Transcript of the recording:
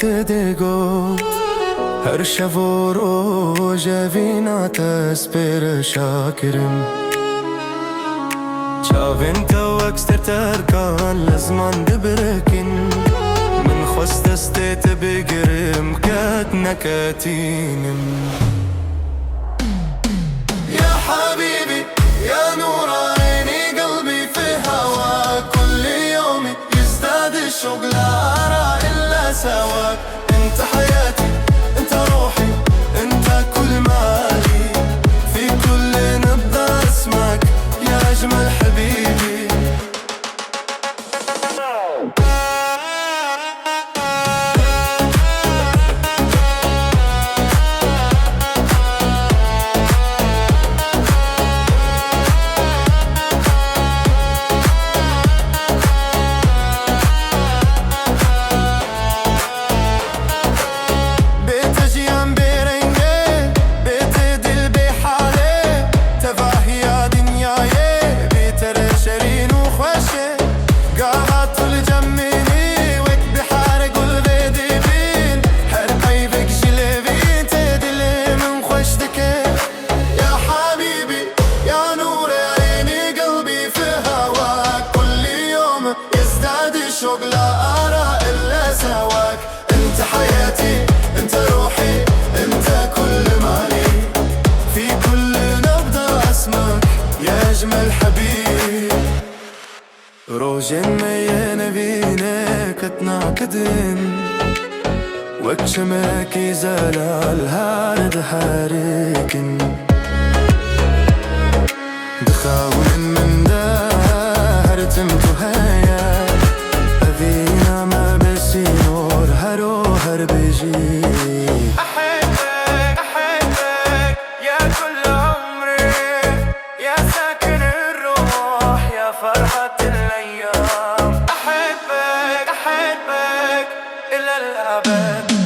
te de got. Her şev û roj evîna te spêre şakirim. Çavên te wek sterterkan li ziman dibirikin. Min xwest destê te bigrim ket neketînim. Ya habibi ya nura عيني قلبي في هواك كل يوم يزداد الشوق لا أرى إلا سواك. انت حياتي انت روحي انت كل مالي في كل نبضة اسمك يا أجمل حبيبي. الشوق لا أرى إلا سواك. أنت حياتي أنت روحي أنت كل مالي في كل نبضة اسمك يا أجمل حبيب. روجين ميان بينك تنعكدن وكشمك زلال هارد حاركن دخاون من دهر تمتهايا أبينا ما بسي نور هرو هر بيجي. أحبك أحبك يا كل عمري يا ساكن الروح يا فرحة الأيام. أحبك أحبك إلى الأبد.